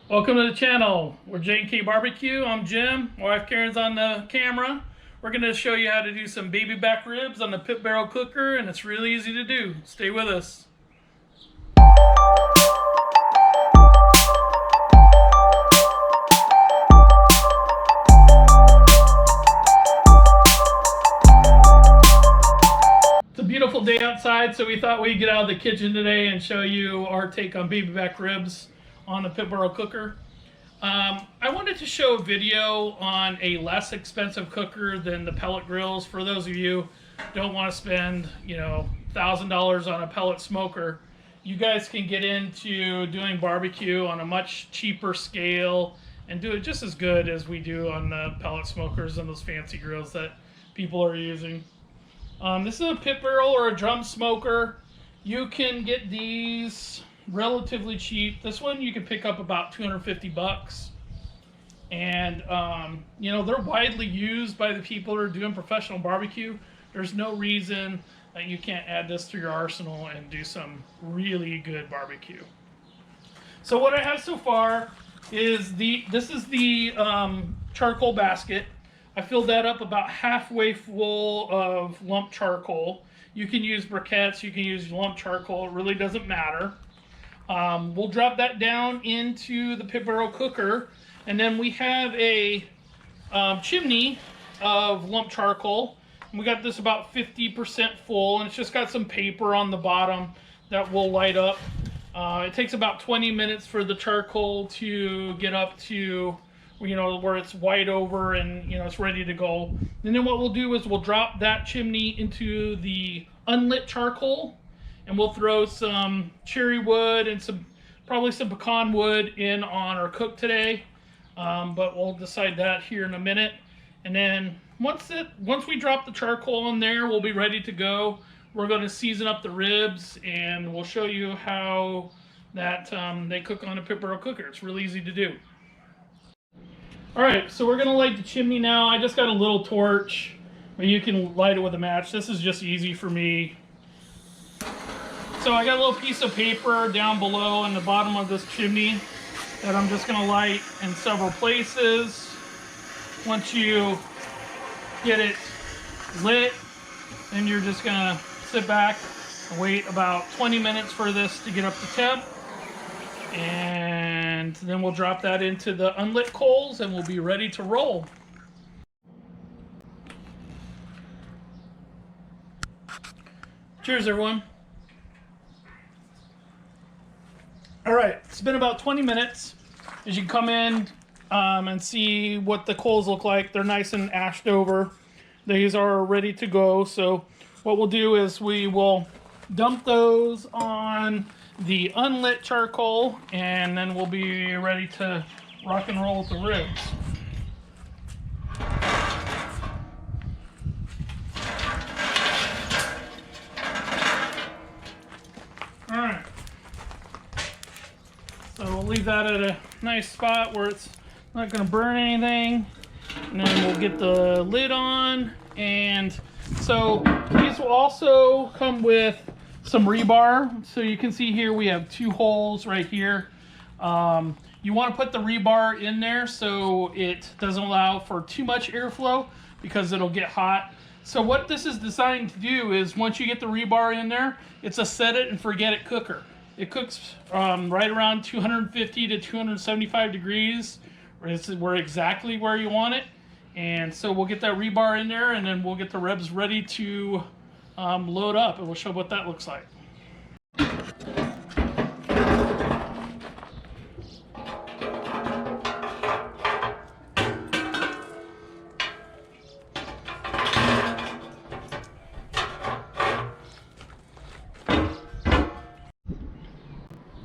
Welcome to the channel. We're J&K Barbecue. I'm Jim. My wife Karen's on the camera. We're going to show you how to do some baby back ribs on the pit barrel cooker, and it's really easy to do. Stay with us. It's a beautiful day outside, so we thought we'd get out of the kitchen today and show you our take on baby back ribs on the pit barrel cooker. I wanted to show a video on a less expensive cooker than the pellet grills. For those of you who don't want to spend, $1,000 on a pellet smoker, you guys can get into doing barbecue on a much cheaper scale and do it just as good as we do on the pellet smokers and those fancy grills that people are using. This is a pit barrel or a drum smoker. You can get these relatively cheap. This one you can pick up about 250 bucks. And, they're widely used by the people who are doing professional barbecue. There's no reason that you can't add this to your arsenal and do some really good barbecue. So what I have so far is this is the charcoal basket. I filled that up about halfway full of lump charcoal. You can use briquettes, you can use lump charcoal, it really doesn't matter. We'll drop that down into the pit barrel cooker, and then we have a chimney of lump charcoal. We got this about 50% full, and it's just got some paper on the bottom that will light up. It takes about 20 minutes for the charcoal to get up to where it's white over and it's ready to go. And then what we'll do is we'll drop that chimney into the unlit charcoal, and we'll throw some cherry wood and probably some pecan wood in on our cook today. But we'll decide that here in a minute. And then once we drop the charcoal in there, we'll be ready to go. We're going to season up the ribs, and we'll show you how that they cook on a pit barrel cooker. It's really easy to do. All right, so we're going to light the chimney now. I just got a little torch, but you can light it with a match. This is just easy for me. So I got a little piece of paper down below in the bottom of this chimney that I'm just going to light in several places. Once you get it lit, then you're just going to sit back and wait about 20 minutes for this to get up to temp. And then we'll drop that into the unlit coals and we'll be ready to roll. Cheers, everyone. All right, it's been about 20 minutes. As you can come in and see what the coals look like, they're nice and ashed over. These are ready to go. So what we'll do is we will dump those on the unlit charcoal, and then we'll be ready to rock and roll with the ribs. All right. So we'll leave that at a nice spot where it's not going to burn anything. And then we'll get the lid on. And so these will also come with some rebar. So you can see here we have 2 holes right here. You want to put the rebar in there so it doesn't allow for too much airflow because it'll get hot. So what this is designed to do is once you get the rebar in there, it's a set it and forget it cooker. It cooks right around 250 to 275 degrees. We're exactly where you want it. And so we'll get that rebar in there, and then we'll get the ribs ready to load up, and we'll show what that looks like.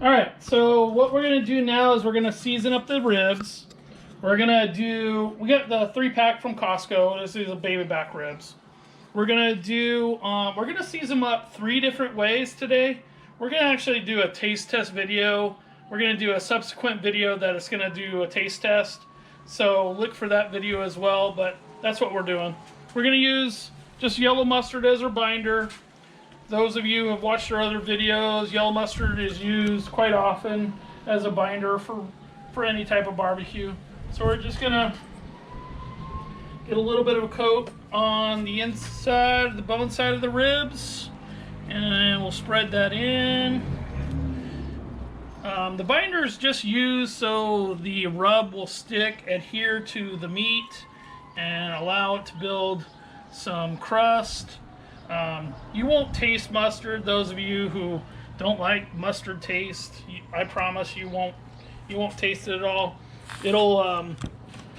All right, so what we're gonna do now is we're gonna season up the ribs. We got the 3-pack from Costco. This is the baby back ribs. We're gonna season them up 3 different ways today. We're gonna actually do a taste test video. We're gonna do a subsequent video that is gonna do a taste test. So look for that video as well, but that's what we're doing. We're gonna use just yellow mustard as our binder. Those of you who have watched our other videos, yellow mustard is used quite often as a binder for for any type of barbecue. So we're just gonna get a little bit of a coat on the inside, the bone side of the ribs, and we'll spread that in. The binder is just used so the rub will stick, adhere to the meat, and allow it to build some crust. You won't taste mustard. Those of you who don't like mustard taste, I promise you won't taste it at all. It'll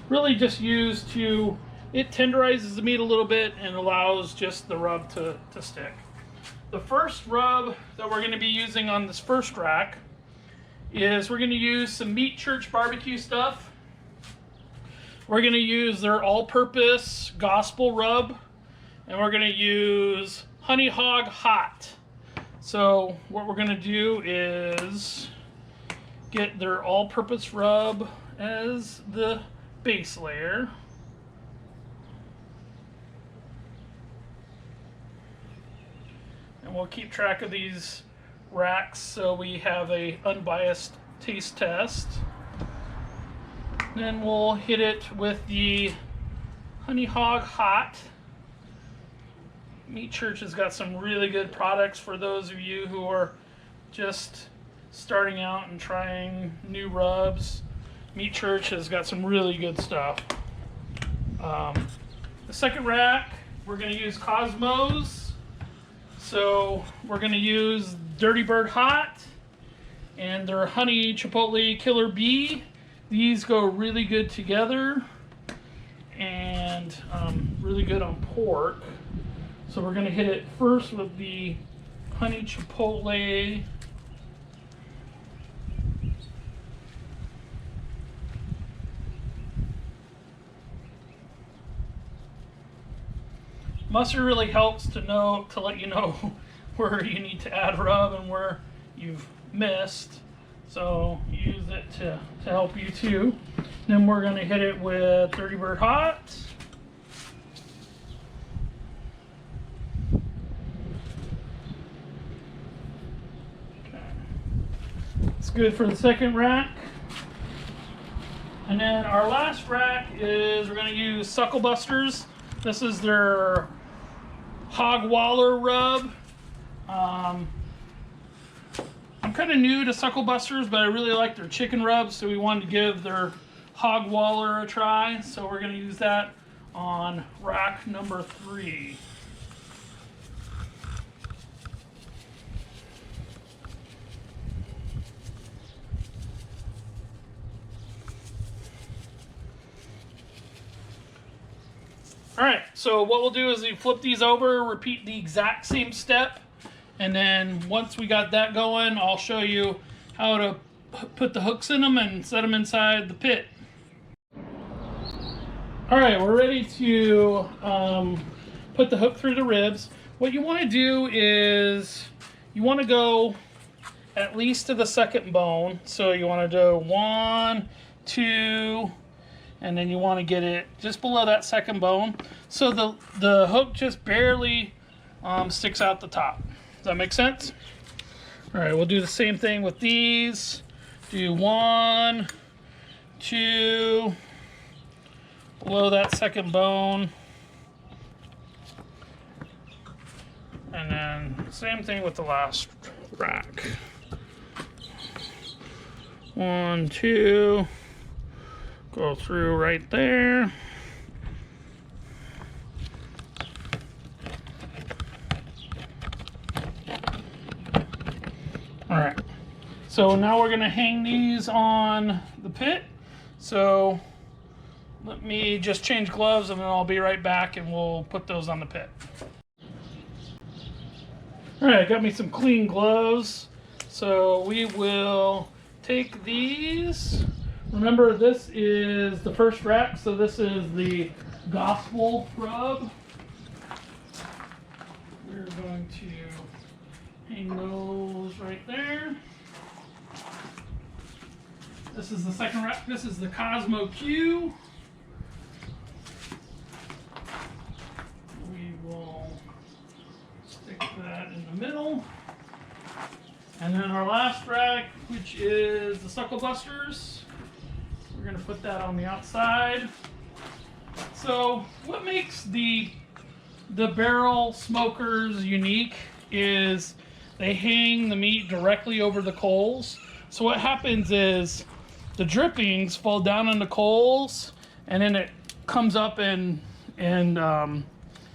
really just use to, it tenderizes the meat a little bit and allows just the rub to stick. The first rub that we're going to be using on this first rack is we're going to use some Meat Church barbecue stuff. We're going to use their all-purpose gospel rub, and we're going to use Honey Hog Hot. So what we're going to do is get their all-purpose rub as the base layer. And we'll keep track of these racks so we have a unbiased taste test. Then we'll hit it with the Honey Hog Hot. Meat Church has got some really good products for those of you who are just starting out and trying new rubs. Meat Church has got some really good stuff. The second rack, we're going to use Kosmos. So we're going to use Dirty Bird Hot and their Honey Chipotle Killer Bee. These go really good together and really good on pork. So we're going to hit it first with the Honey Chipotle. Mustard really helps to let you know where you need to add rub and where you've missed. So use it to help you too. Then we're going to hit it with Dirty Bird Hot. Okay. It's good for the second rack. And then our last rack is we're going to use Sucklebusters. This is their Hog Waller Rub. I'm kind of new to Sucklebusters, but I really like their chicken rubs, so we wanted to give their Hog Waller a try. So we're going to use that on rack number 3. Alright, so what we'll do is we flip these over, repeat the exact same step, and then once we got that going, I'll show you how to put the hooks in them and set them inside the pit. Alright, we're ready to put the hook through the ribs. What you want to do is you want to go at least to the second bone. So you want to do 1, 2, and then you want to get it just below that second bone. So the hook just barely sticks out the top. Does that make sense? All right, we'll do the same thing with these. Do 1, 2, below that second bone. And then same thing with the last rack. 1, 2. Go through right there. All right, so now we're going to hang these on the pit. So let me just change gloves and then I'll be right back and we'll put those on the pit. All right, I got me some clean gloves. So we will take these. Remember, this is the first rack, so this is the gospel rub. We're going to hang those right there. This is the second rack. This is the Kosmo Q. We will stick that in the middle. And then our last rack, which is the Sucklebusters. We're gonna put that on the outside. So what makes the barrel smokers unique is they hang the meat directly over the coals. So what happens is the drippings fall down on the coals, and then it comes up and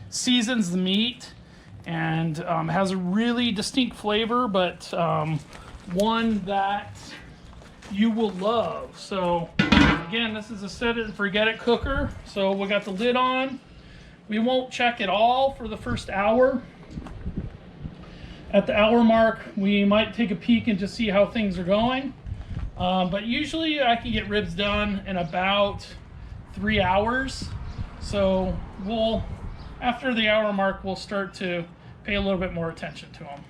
seasons the meat, and has a really distinct flavor, but one that you will love. So again, this is a set it and forget it cooker. So we got the lid on. We won't check it all for the first hour. At the hour mark, we might take a peek and just see how things are going. But usually I can get ribs done in about 3 hours. So after the hour mark, we'll start to pay a little bit more attention to them.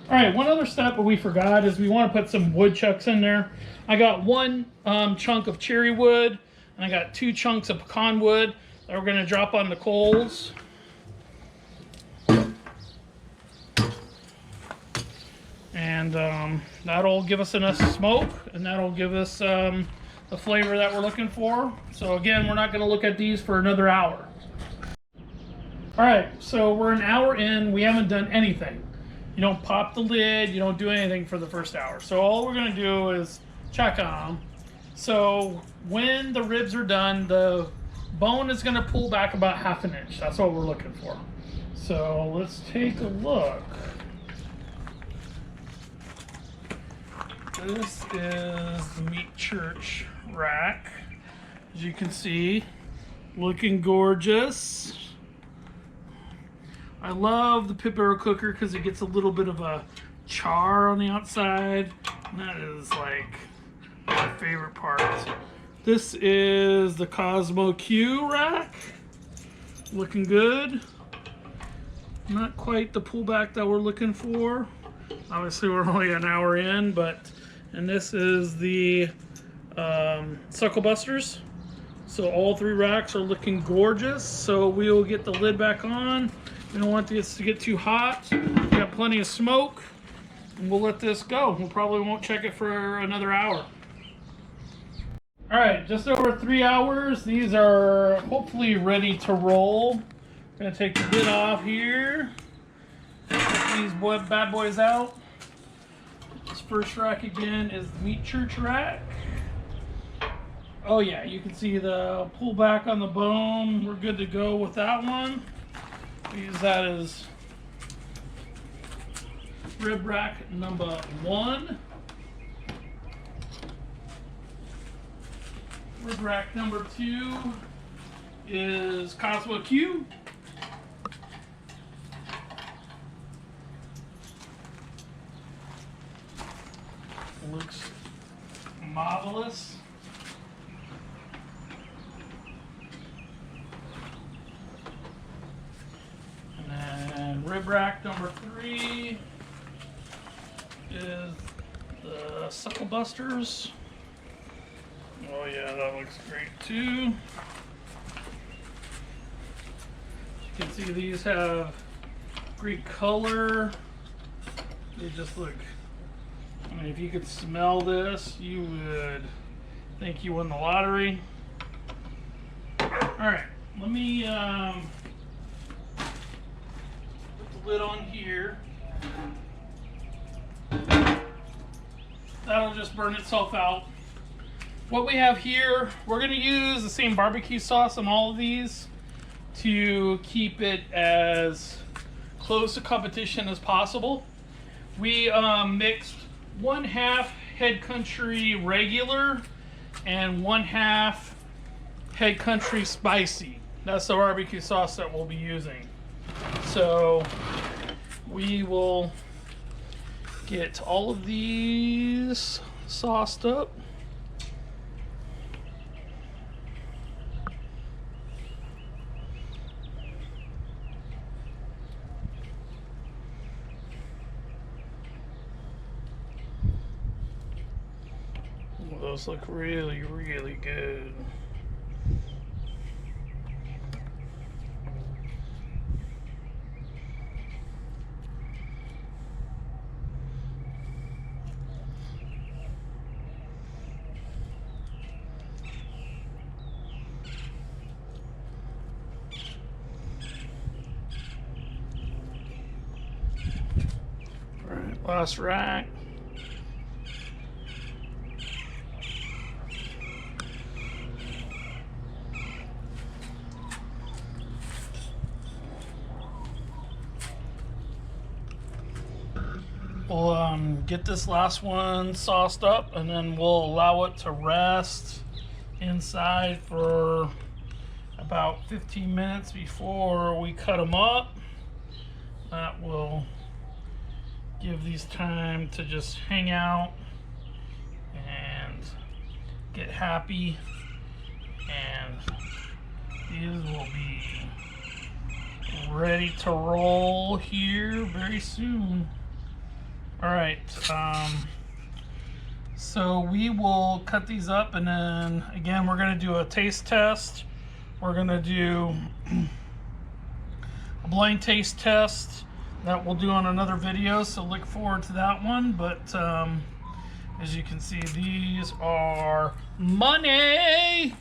All right, one other step that we forgot is we want to put some wood chucks in there. I got one chunk of cherry wood, and I got 2 chunks of pecan wood that we're going to drop on the coals. And that'll give us enough smoke, and that'll give us the flavor that we're looking for. So again, we're not going to look at these for another hour. All right, so we're an hour in. We haven't done anything. You don't pop the lid. You don't do anything for the first hour. So all we're going to do is check on them. So when the ribs are done, the bone is going to pull back about 1/2 inch. That's what we're looking for. So let's take a look. This is the meat church rack. As you can see, looking gorgeous. I love the pit barrel cooker because it gets a little bit of a char on the outside. And that is like my favorite part. This is the Kosmo Q rack. Looking good. Not quite the pullback that we're looking for. Obviously we're only an hour in, and this is the Sucklebusters. So all 3 racks are looking gorgeous. So we will get the lid back on. We don't want this to get too hot. We got plenty of smoke, and we'll let this go. We probably won't check it for another hour. All right, just over 3 hours. These are hopefully ready to roll. I'm gonna take the lid off here. Get these bad boys out. This first rack again is the meat church rack. Oh yeah, you can see the pullback on the bone. We're good to go with that one. We use that as rib rack number 1. Rib rack number 2 is Kosmo Q. Looks marvelous. And rib rack number 3 is the Sucklebusters. Oh yeah, that looks great too. You can see these have great color. They just look, I mean, if you could smell this, you would think you won the lottery. All right, let me put the lid on here. That'll just burn itself out. What we have here, we're going to use the same barbecue sauce on all of these to keep it as close to competition as possible. We mixed 1/2 Head Country regular and 1/2 Head Country spicy. That's the barbecue sauce that we'll be using. So we will get all of these sauced up. Those look really, really good. sauce rack. We'll get this last one sauced up, and then we'll allow it to rest inside for about 15 minutes before we cut them up. That will give these time to just hang out and get happy, and these will be ready to roll here very soon. All right, so we will cut these up, and then again we're going to do a taste test. We're going to do a blind taste test that we'll do on another video, so look forward to that one. But as you can see, these are money.